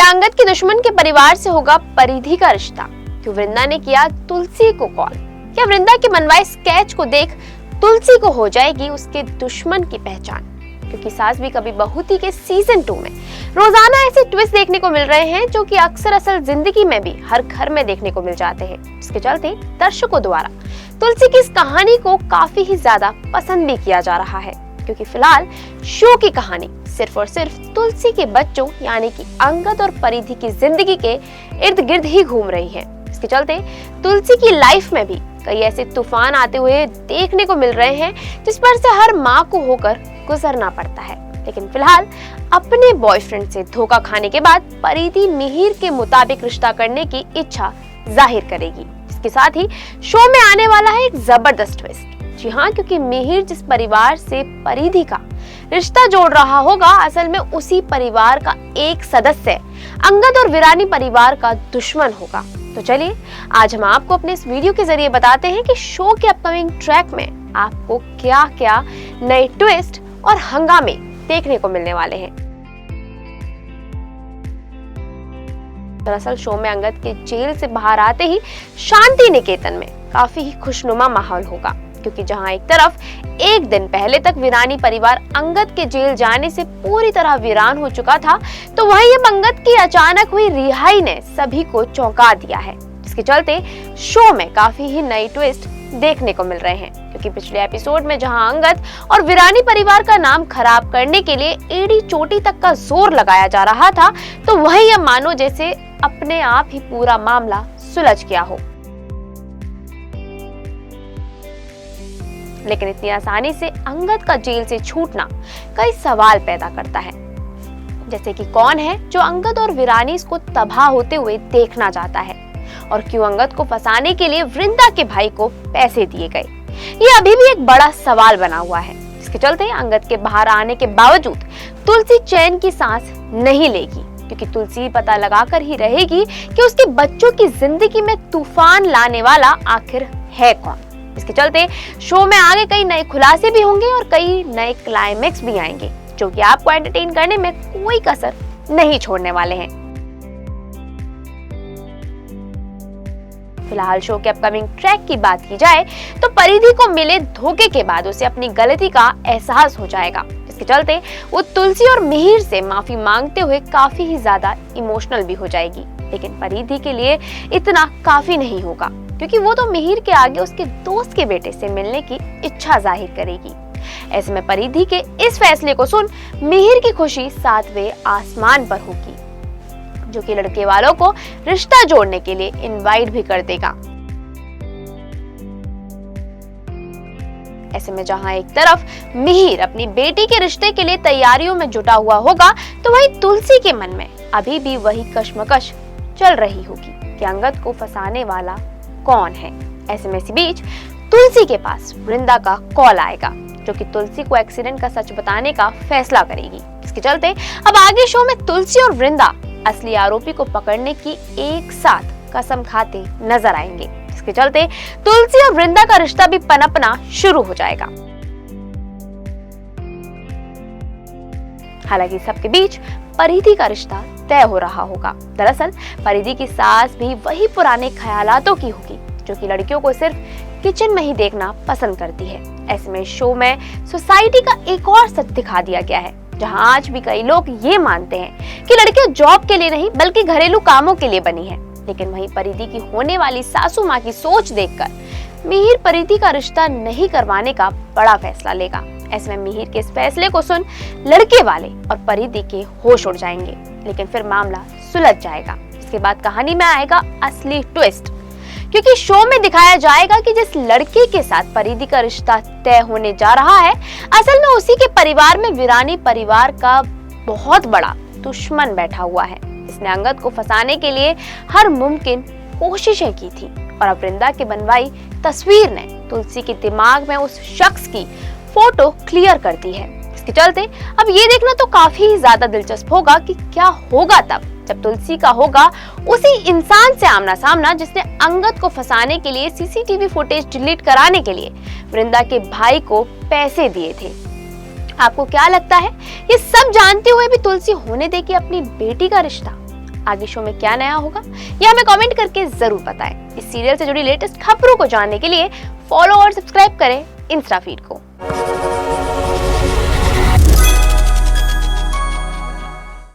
अंगद के दुश्मन के परिवार से होगा परिधि का रिश्ता? क्यों वृंदा ने किया तुलसी को कॉल? क्या वृंदा के बनवाए स्केच को देख तुलसी को हो जाएगी उसके दुश्मन की पहचान? क्योंकि सास भी कभी बहू थी के सीजन 2 में रोजाना ऐसे ट्विस्ट देखने को मिल रहे हैं जो कि अक्सर असल जिंदगी में भी हर घर में देखने को मिल जाते हैं, जिसके चलते दर्शकों द्वारा तुलसी की इस कहानी को काफी ही ज्यादा पसंद भी किया जा रहा है। क्योंकि फिलहाल शो की कहानी सिर्फ और सिर्फ तुलसी के बच्चों यानी कि अंगद और परिधि की जिंदगी के इर्द गिर्द ही घूम रही है। इसके चलते तुलसी की लाइफ में भी कई ऐसे तूफान आते हुए देखने को मिल रहे हैं जिस पर से हर माँ को होकर गुजरना पड़ता है। लेकिन फिलहाल अपने बॉयफ्रेंड से धोखा खाने के बाद परिधि मिहिर के मुताबिक रिश्ता करने की इच्छा जाहिर करेगी। इसके साथ ही शो में आने वाला है एक जबरदस्त ट्विस्ट। जी हाँ, क्योंकि मिहिर जिस परिवार से परिधि का रिश्ता जोड़ रहा होगा असल में उसी परिवार का एक सदस्य अंगद और वीरानी परिवार का दुश्मन होगा। तो चलिए आज हम आपको अपने इस वीडियो के जरिए बताते हैं कि शो के अपकमिंग ट्रैक में आपको क्या क्या नए ट्विस्ट और हंगामे देखने को मिलने वाले हैं। दरअसल शो में अंगद के जेल से बाहर आते ही शांति निकेतन में काफी ही खुशनुमा माहौल होगा, क्योंकि जहां एक तरफ एक दिन पहले तक वीरानी परिवार अंगद के जेल जाने से पूरी तरह वीरान हो चुका था, तो वहीं अब अंगद की अचानक हुई रिहाई ने सभी को चौंका दिया है। इसके चलते शो में काफी ही नई ट्विस्ट देखने को मिल रहे हैं, क्योंकि पिछले एपिसोड में जहां अंगद और वीरानी परिवार का नाम खराब करने के लिए एड़ी चोटी तक का जोर लगाया जा रहा था, तो वहीं अब मानो जैसे अपने आप ही पूरा मामला सुलझ गया हो। लेकिन इतनी आसानी से अंगद का जेल से छूटना कई सवाल पैदा करता है, जैसे कि कौन है जो अंगद और वीरानी को तबाह होते हुए देखना चाहता है, और क्यों अंगद को फंसाने के लिए वृंदा के भाई को पैसे दिए गए। ये अभी भी एक बड़ा सवाल बना हुआ है। इसके चलते अंगद के बाहर आने के बावजूद तुलसी चैन की सांस नहीं लेगी, क्योंकि तुलसी पता लगाकर ही रहेगी कि उसके बच्चों की जिंदगी में तूफान लाने वाला आखिर है कौन। इसके चलते शो में आगे कई नए खुलासे भी होंगे और कई नए क्लाइमेक्स भी आएंगे, जो कि आपको एंटरटेन करने में कोई कसर नहीं छोड़ने वाले हैं। फिलहाल शो के अपकमिंग ट्रैक की बात की जाए तो परिधि को मिले धोखे के बाद उसे अपनी गलती का एहसास हो जाएगा। इसके चलते वो तुलसी और मिहिर से माफी मांगते हुए काफी ही ज्यादा इमोशनल भी हो जाएगी। लेकिन परिधि के लिए इतना काफी नहीं होगा, क्योंकि वो तो मिहिर के आगे उसके दोस्त के बेटे से मिलने की इच्छा जाहिर करेगी। ऐसे में परिधि के इस फैसले को सुन मिहिर की खुशी 7वें आसमान पर होगी, जो कि लड़के वालों को रिश्ता जोड़ने के लिए इनवाइट भी कर देगा। ऐसे में जहां एक तरफ मिहिर अपनी बेटी के रिश्ते के लिए तैयारियों में जुटा हुआ होगा, तो वहीं तुलसी के मन में अभी भी वही कश्मकश चल रही होगी कि अंगद को फंसाने वाला कौन है। ऐसे में इसी बीच तुलसी के पास वृंदा का कॉल आएगा, जो कि तुलसी को एक्सीडेंट का सच बताने का फैसला करेगी। इसके चलते अब आगे शो में तुलसी और वृंदा असली आरोपी को पकड़ने की एक साथ कसम खाते नजर आएंगे। इसके चलते तुलसी और वृंदा का रिश्ता भी पनपना शुरू हो जाएगा। हालांकि सबके बीच परिधि का रिश्ता तय हो रहा होगा। दरअसल परिधि की सास भी वही पुराने ख्यालातों की होगी, जो कि लड़कियों को सिर्फ किचन में ही देखना पसंद करती है। ऐसे में शो में सोसाइटी का एक और सच दिखा दिया गया है, जहां आज भी कई लोग ये मानते हैं कि लड़कियां जॉब के लिए नहीं बल्कि घरेलू कामों के लिए बनी है। लेकिन वहीं परिधि की होने वाली सासू माँ की सोच देखकर मिहिर परिधि का रिश्ता नहीं करवाने का बड़ा फैसला लेगा। ऐसे में मिहिर के इस फैसले को सुन लड़के वाले और परिधि के होश उड़ जाएंगे, लेकिन फिर मामला सुलझ जाएगा। इसके बाद कहानी में आएगा असली ट्विस्ट, क्योंकि शो में दिखाया जाएगा कि जिस लड़के के साथ परिधि का रिश्ता तय होने जा रहा है असल में उसी के परिवार में वीरानी परिवार का बहुत बड़ा दुश्मन बैठा हुआ है। इसने अंगद को फंसाने के लिए हर मुमकिन कोशिशें की थी, और अब वृंदा के बनवाई तस्वीर ने तुलसी के दिमाग में उस शख्स की फोटो क्लियर करती है। इसके चलते अब ये देखना तो काफी ज्यादा दिलचस्प होगा कि क्या होगा तब जब तुलसी का होगा उसी इंसान से आमना सामना जिसने अंगद को फंसाने के लिए सीसीटीवी फुटेज डिलीट कराने के लिए वृंदा के भाई को पैसे दिए थे। आपको क्या लगता है, ये सब जानते हुए भी तुलसी होने देगी अपनी बेटी का रिश्ता? आगे शो में क्या नया होगा ये हमें कमेंट करके जरूर बताएं। इस सीरियल से जुड़ी लेटेस्ट खबरों को जानने के लिए फॉलो और सब्सक्राइब करें इंस्टा फीड को।